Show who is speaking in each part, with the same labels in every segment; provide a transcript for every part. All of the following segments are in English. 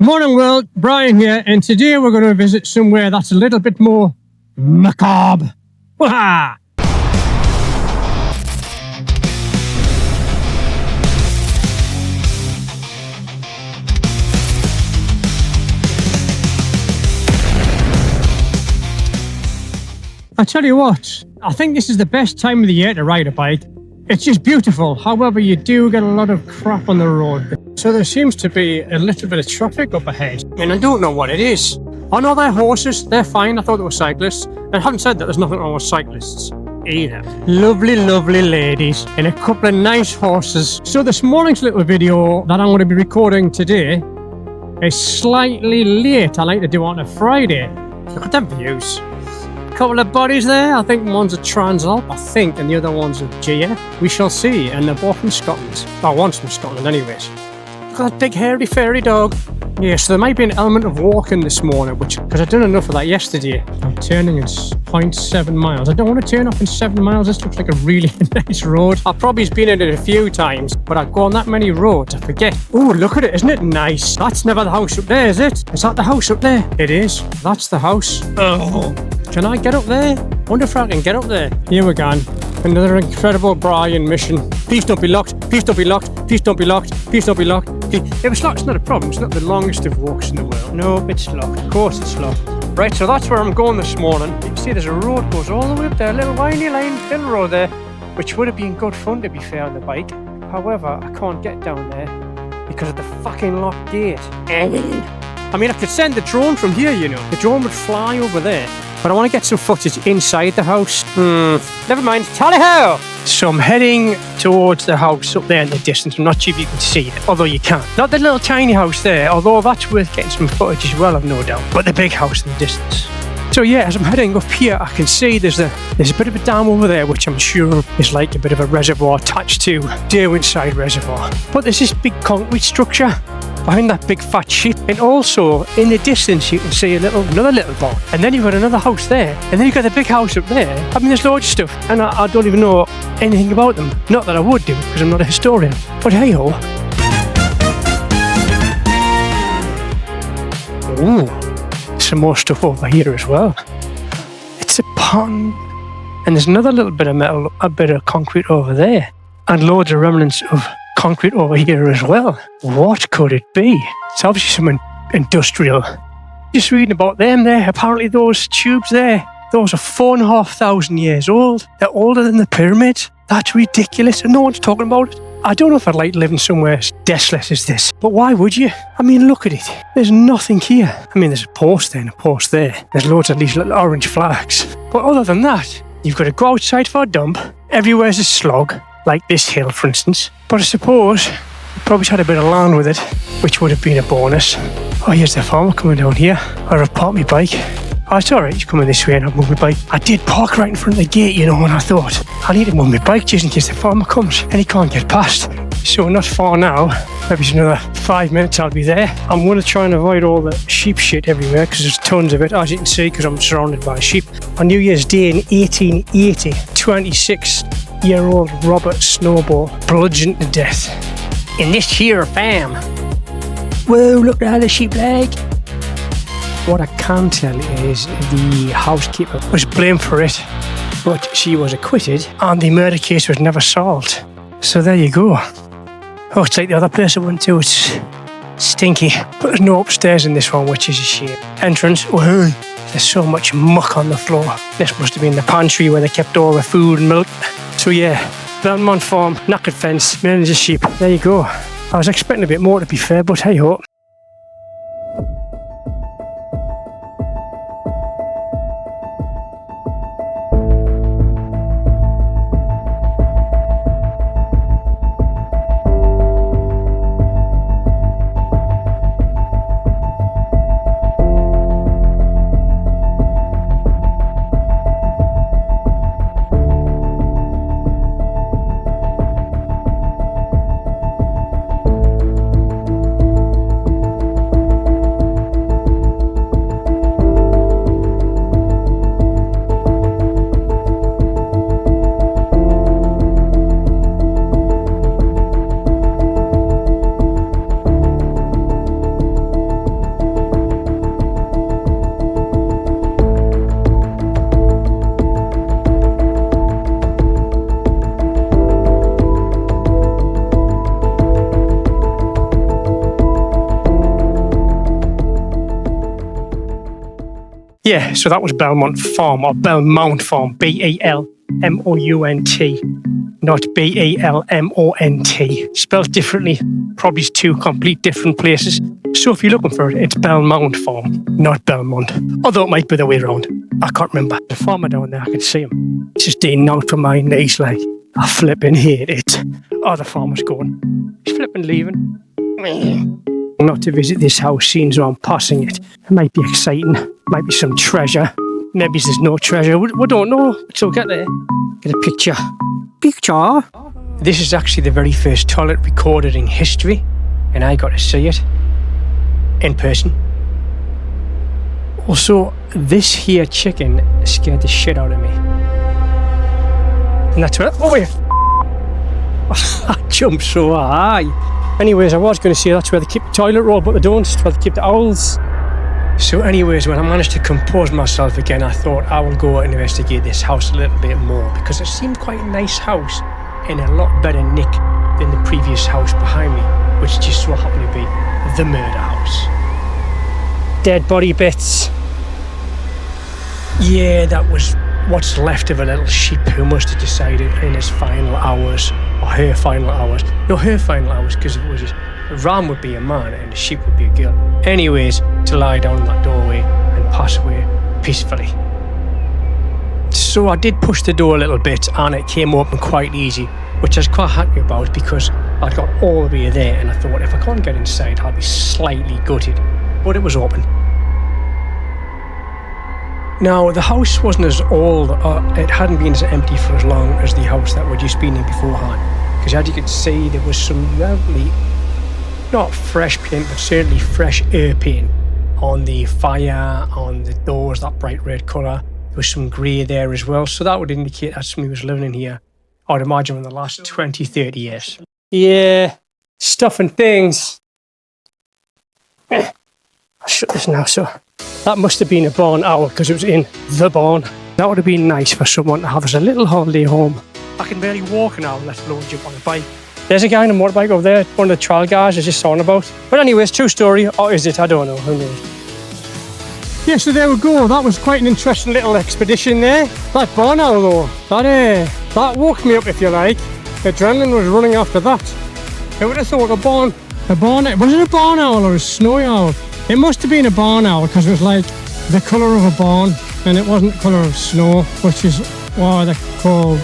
Speaker 1: Morning world, Brian here, and today we're going to visit somewhere that's a little bit more macabre. Wah! I tell you what, I think this is the best time of the year to ride a bike. It's just beautiful. However, you do get a lot of crap on the road. So there seems to be a little bit of traffic up ahead, and I don't know what it is. I know they're horses, they're fine. I thought they were cyclists. And I haven't said that there's nothing wrong with cyclists either. Lovely, lovely ladies and a couple of nice horses. So this morning's little video that I'm going to be recording today is slightly late. I like to do it on a Friday. Look at them views. Couple of bodies there. I think one's a Transalp, I think, and the other one's a GF. We shall see, and they're both from Scotland. Well, one's from Scotland anyways. Look at that big hairy fairy dog. Yeah, so there might be an element of walking this morning, because I've done enough of that yesterday. I'm turning in 0.7 miles. I don't want to turn off in 7 miles. This looks like a really nice road. I've probably been in it a few times, but I've gone that many roads, I forget. Oh, look at it, isn't it nice? That's never the house up there, is it? Is that the house up there? It is. That's the house. Oh. Can I get up there? Wonder if I can get up there. Here we go. Another incredible Brian mission. Please don't be locked. Please don't be locked. Please don't be locked. Please don't be locked. If it's locked, it's not a problem. It's not the longest of walks in the world. No, it's locked. Of course it's locked. Right, so that's where I'm going this morning. You can see there's a road goes all the way up there. A little windy line, little road there, which would have been good fun to be fair on the bike. However, I can't get down there because of the fucking locked gate. I mean, I could send the drone from here, you know. The drone would fly over there. But I want to get some footage inside the house. Never mind. Tally-ho! So I'm heading towards the house up there in the distance. I'm not sure if you can see it, although you can. Not the little tiny house there, although that's worth getting some footage as well, I've no doubt. But the big house in the distance. So yeah, as I'm heading up here, I can see there's a bit of a dam over there, which I'm sure is like a bit of a reservoir attached to Derwentide Reservoir. But there's this big concrete structure behind that big fat sheep, and also in the distance you can see another little barn, and then you've got another house there, and then you've got the big house up there. I mean, there's loads of stuff, and I don't even know anything about them. Not that I would do, because I'm not a historian, but hey ho. Ooh, some more stuff over here as well. It's a pond, and there's another little bit of metal, a bit of concrete over there, and loads of remnants of concrete over here as well. What could it be? It's obviously some industrial. Just reading about them there. Apparently those tubes there, those are 4,500 years old. They're older than the pyramids. That's ridiculous, and no one's talking about it. I don't know if I'd like living somewhere as desolate as this, but why would you? I mean, look at it. There's nothing here. I mean, there's a post there and a post there. There's loads of these little orange flags. But other than that, you've got to go outside for a dump. Everywhere's a slog. Like this hill, for instance. But I suppose you probably had a bit of land with it, which would have been a bonus. Oh, here's the farmer coming down here. I've parked my bike. Oh, it's alright, he's coming this way and I'll move my bike. I did park right in front of the gate, you know, and I thought, I need to move my bike just in case the farmer comes and he can't get past. So not far now, maybe it's another 5 minutes I'll be there. I'm going to try and avoid all the sheep shit everywhere because there's tons of it, as you can see, because I'm surrounded by sheep. On New Year's Day in 1880, 26-year-old Robert Snowball bludgeoned to death in this here farm. Whoa, look at the sheep leg. What I can tell is the housekeeper was blamed for it, but she was acquitted and the murder case was never solved. So there you go. Oh, it's like the other place I went to. It's stinky, but there's no upstairs in this one, which is a shame. Entrance, whoa, there's so much muck on the floor. This must have been the pantry where they kept all the food and milk. So yeah, Belmont farm, knackered fence, millions of sheep. There you go. I was expecting a bit more, to be fair, but hey ho. Yeah, so that was Belmont Farm, or Belmont Farm, B-E-L-M-O-U-N-T, not B-E-L-M-O-N-T. Spelled differently, probably two complete different places. So if you're looking for it, it's Belmont Farm, not Belmont. Although it might be the way around. I can't remember. The farmer down there, I can see him. He's just digging out from my knees like, I flipping hate it. Oh, the farmer's going. He's flipping leaving. Not to visit this house, seeing as I'm passing it. It might be exciting. Might be some treasure. Maybe there's no treasure. We don't know. So get there. Get a picture. Picture. This is actually the very first toilet recorded in history, and I got to see it in person. Also, this here chicken scared the shit out of me. And that's what. Oh wait! I jumped so high. Anyways, I was going to say that's where they keep the toilet roll, but they don't. It's where they keep the owls. So anyways, when I managed to compose myself again, I thought I will go and investigate this house a little bit more, because it seemed quite a nice house in a lot better nick than the previous house behind me, which just so happened to be the murder house. Dead body bits. Yeah, that was what's left of a little sheep who must have decided in his final hours, or her final hours. No, her final hours, because it was just, a ram would be a man and a sheep would be a girl. Anyways, to lie down in that doorway and pass away peacefully. So I did push the door a little bit and it came open quite easy, which I was quite happy about because I'd got all the way there and I thought if I can't get inside I'll be slightly gutted, but it was open. Now the house wasn't as old, it hadn't been as empty for as long as the house that we'd just been in beforehand, because as you could see there was some relatively, not fresh paint, but certainly fresh air paint on the fire, on the doors, that bright red colour. There was some grey there as well, so that would indicate that somebody was living in here, I'd imagine, in the last 20-30 years. Yeah, stuff and things. I'll shut this now, so that must have been a barn owl because it was in the barn. That would have been nice for someone to have as a little holiday home. I can barely walk now, let alone jump on a bike. There's a guy on a motorbike over there, one of the trial guys is just on about. But anyways, true story, or is it? I don't know, who knows. Yeah, so there we go, that was quite an interesting little expedition there. That barn owl though, that woke me up if you like. Adrenaline was running after that. Who would have thought a barn, was it a barn owl or a snowy owl? It must have been a barn owl because it was like the colour of a barn and it wasn't the colour of snow, which is why they're called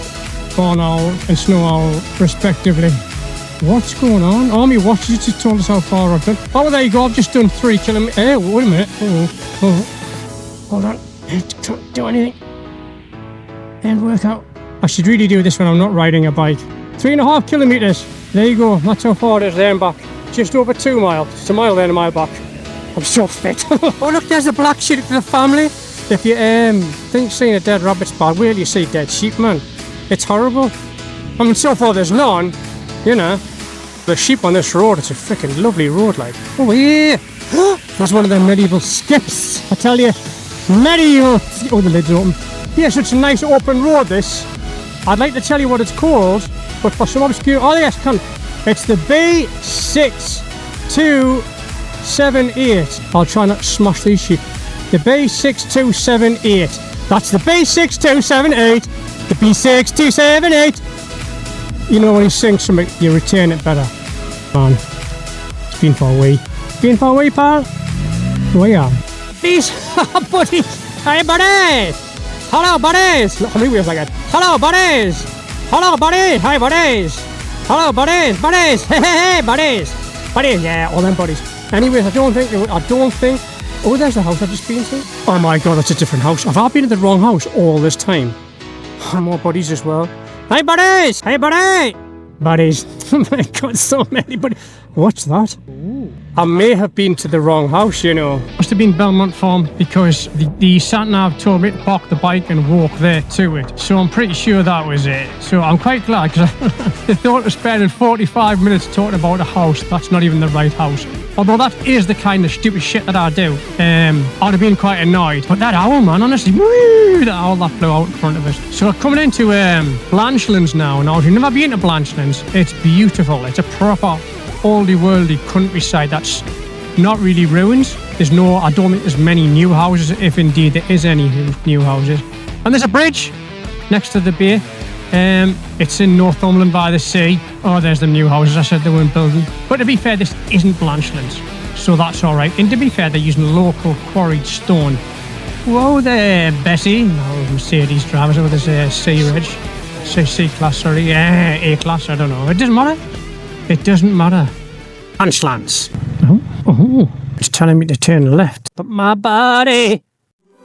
Speaker 1: barn owl and snow owl respectively. What's going on? Army watches just told us how far I've done. Oh, well, there you go, I've just done 3 kilometres. Hey, wait a minute. Hold on. Don't do anything. And work out. I should really do this when I'm not riding a bike. 3.5 kilometres. There you go. That's how far it is there and back. Just over 2 miles. It's a mile there and a mile back. I'm so fit. Oh look, there's a black sheep for the family. If you think seeing a dead rabbit's bad, wait till you see dead sheep, man. It's horrible. I mean, so far there's none, you know. The sheep on this road, it's a freaking lovely road, like. Oh yeah! That's one of them medieval skips, I tell you. Medieval. Oh, the lid's open. Yeah, so it's a nice open road, this. I'd like to tell you what it's called, but for some obscure. Oh yes, come. It's the B6278. I'll try not to smash these sheep. The B6278. That's the B6278. The B6278. You know when you sing something, you retain it better. Man, it's been for a wee. Been for a wee, pal? Where you are? These buddies. Hey, buddies. Hello, buddies. Look how many ways I got. Hello, buddies. Hello, buddies. Hi, buddies. Hello, buddies. Buddies. Hey, buddies. Buddies, yeah, all them buddies. Anyways, I don't think. Oh, there's the house I've just been to. Oh my god, that's a different house. Have I been in the wrong house all this time? More buddies as well. Hey, buddies! Hey, buddy! Buddies. Oh my god, so many buddies. What's that? Ooh. I may have been to the wrong house, you know. Must have been Belmont Farm because the sat-nav told me to park the bike and walk there to it. So I'm pretty sure that was it. So I'm quite glad because they thought of spending 45 minutes talking about a house that's not even the right house. Although that is the kind of stupid shit that I do. I'd have been quite annoyed. But that owl, man, honestly, woo, that owl that flew out in front of us. So coming into Blanchlands now. Now, if you've never been to Blanchlands, it's beautiful. It's a proper oldie worldy countryside that's not really ruins. There's no, I don't think there's many new houses, if indeed there is any new houses. And there's a bridge next to the bay. It's in Northumberland by the sea. Oh, there's the new houses I said they weren't building. But to be fair, this isn't Blanchlands, so that's all right. And to be fair, they're using local quarried stone. Whoa there, Bessie. No, Mercedes drivers with this C-Reg. C-Class, sorry. Yeah, A-Class, I don't know. It doesn't matter. It doesn't matter. Blanchlands. Oh. It's telling me to turn left. But my body.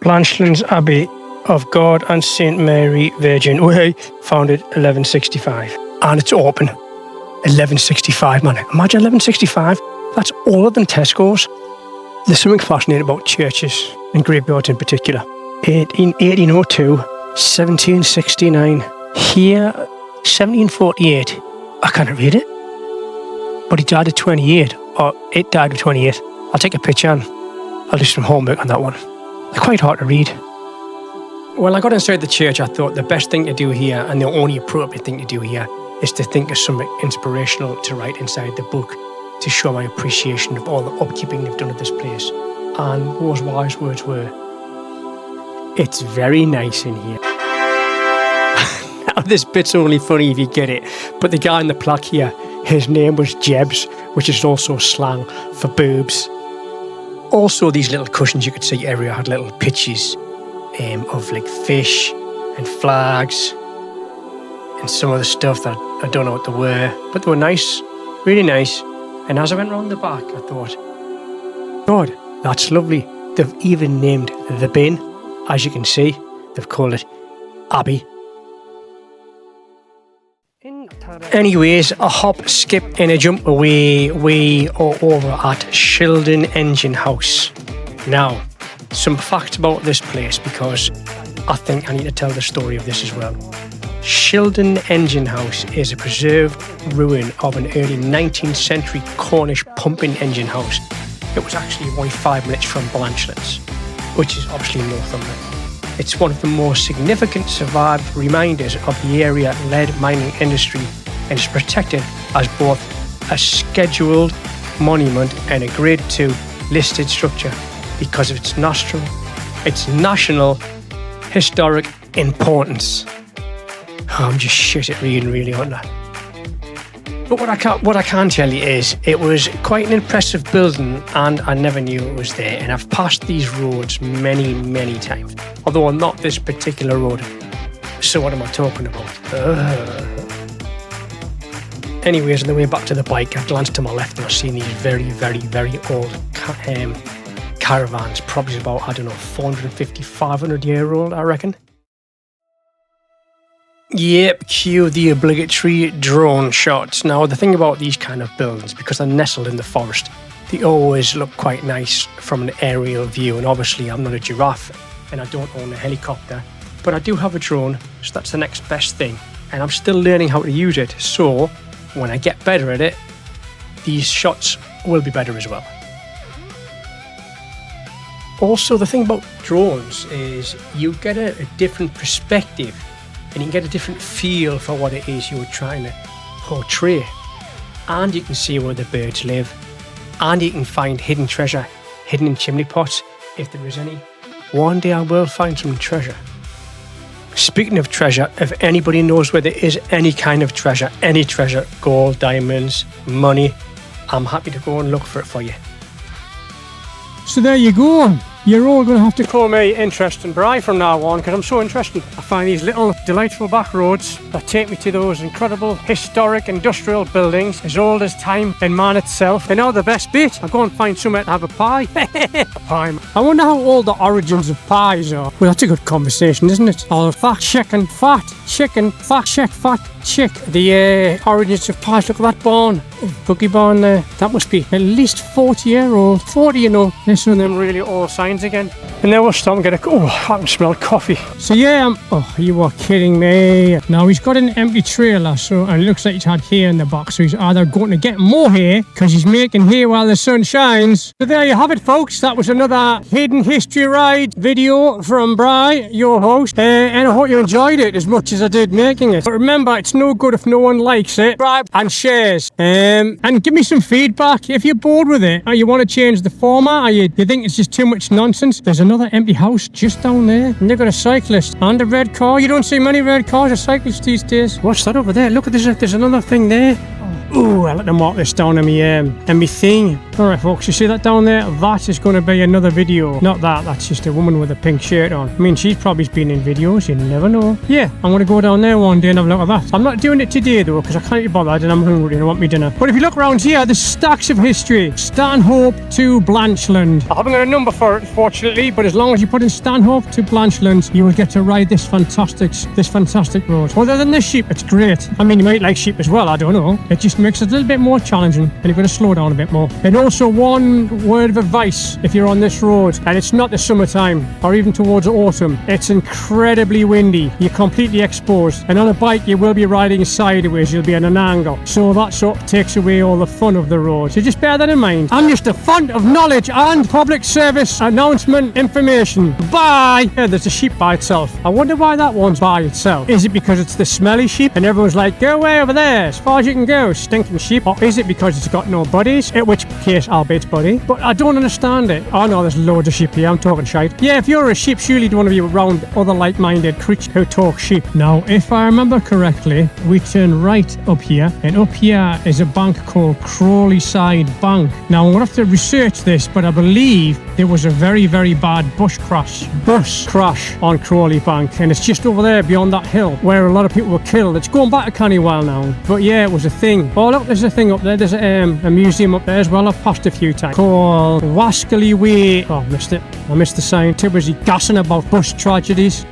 Speaker 1: Blanchlands Abbey of God and St Mary Virgin Way, founded 1165. And it's open 1165, man. Imagine 1165. That's older than Tesco's. There's something fascinating about churches and graveyards in particular. 1802, 1769, here 1748. I can't read it. But he died at 28, or it died at 28. I'll take a picture and I'll do some homework on that one. They're quite hard to read. When I got inside the church, I thought the best thing to do here, and the only appropriate thing to do here, is to think of something inspirational to write inside the book to show my appreciation of all the upkeeping they've done at this place. And those wise words were, "It's very nice in here." Now, this bit's only funny if you get it, but the guy in the plaque here, his name was Jebs, which is also slang for boobs. Also, these little cushions you could see everywhere had little pictures of like fish and flags and some other stuff that I don't know what they were, but they were nice, really nice. And as I went round the back, I thought, God, that's lovely. They've even named the bin, as you can see, they've called it Abbey. Anyways, a hop, skip and a jump away, we are over at Shildon Engine House. Now, some facts about this place, because I think I need to tell the story of this as well. Shildon Engine House is a preserved ruin of an early 19th century Cornish pumping engine house. It was actually only 5 minutes from Blanchlands, which is obviously Northumberland. It's one of the more significant survived reminders of the area lead mining industry, and is protected as both a scheduled monument and a Grade 2 listed structure because of its national historic importance. Oh, I'm just shit at reading, really, aren't I? But what I can tell you is it was quite an impressive building, and I never knew it was there. And I've passed these roads many, many times, although not this particular road. So what am I talking about? Anyways, on the way back to the bike, I glanced to my left and I've seen these very, very, very old caravans, probably about, 450, 500 year old, I reckon. Yep, cue the obligatory drone shots. Now, the thing about these kind of buildings, because they're nestled in the forest, they always look quite nice from an aerial view. And obviously, I'm not a giraffe and I don't own a helicopter, but I do have a drone, so that's the next best thing. And I'm still learning how to use it, so when I get better at it, these shots will be better as well. Also, the thing about drones is you get a different perspective and you can get a different feel for what it is you're trying to portray. And you can see where the birds live, and you can find hidden treasure hidden in chimney pots, if there is any. One day I will find some treasure. Speaking of treasure, if anybody knows where there is any kind of treasure, any treasure, gold, diamonds, money, I'm happy to go and look for it for you. So there you go. You're all going to have to call me Interesting Bry from now on, because I'm so interesting. I find these little delightful back roads that take me to those incredible historic industrial buildings as old as time and man itself. And now the best bit, I'll go and find somewhere to have a pie. A pie. I wonder how old the origins of pies are. Well, that's a good conversation, isn't it? I'll fact check and fact check the origins of pies. Look at that barn, cookie barn there. That must be at least 40-year-old. 40, you know. There's some of them really old signs again. And then we'll stop and get I can smell coffee. So yeah, you are kidding me. Now he's got an empty trailer, and it looks like he's had hay in the back. So he's either going to get more hay, because he's making hay while the sun shines. So there you have it, folks. That was another Hidden History Ride video from Bry, your host. And I hope you enjoyed it as much as I did making it. But remember, it's no good if no one likes it, subscribe and shares. And give me some feedback. If you're bored with it, or you want to change the format, or you think it's just too much nonsense, there's another empty house just down there, and they've got a cyclist and a red car. You don't see many red cars or cyclists these days. What's that over there? Look, there's another thing there. Ooh, I'll let them mark this down on me thing. Alright folks, you see that down there? That is going to be another video. Not that, that's just a woman with a pink shirt on. I mean, she's probably been in videos, you never know. Yeah, I'm going to go down there one day and have a look at that. I'm not doing it today though, because I can't be bothered and I'm hungry and I want me dinner. But if you look around here, there's stacks of history. Stanhope to Blanchland. I haven't got a number for it, fortunately, but as long as you put in Stanhope to Blanchland, you will get to ride this fantastic road. Other than the sheep, it's great. I mean, you might like sheep as well, I don't know. It just makes it a little bit more challenging and you've got to slow down a bit more. And also one word of advice if you're on this road and it's not the summertime or even towards autumn, it's incredibly windy. You're completely exposed, and on a bike you will be riding sideways, you'll be at an angle, so that sort of takes away all the fun of the road. So just bear that in mind. I'm just a font of knowledge and public service announcement information. Bye! Yeah, there's a sheep by itself. I wonder why that one's by itself. Is it because it's the smelly sheep and everyone's like, go away over there as far as you can go, stinking sheep? Or is it because it's got no buddies? In which case I'll be its buddy. But I don't understand it. Oh no, there's loads of sheep here, I'm talking shite. Yeah, if you're a sheep, surely you want to be around other like-minded creatures who talk sheep. Now, if I remember correctly, we turn right up here, and up here is a bank called Crawley Side Bank. Now, I'm going to have to research this, but I believe there was a very, very bad bus crash on Crawley Bank, and it's just over there beyond that hill where a lot of people were killed. It's going back a canny while now, but yeah, it was a thing. Oh look, there's a thing up there. There's a museum up there as well. I've passed a few times called Wascally Way. Oh, I missed it. I missed the sign. Too busy gassing about bus tragedies.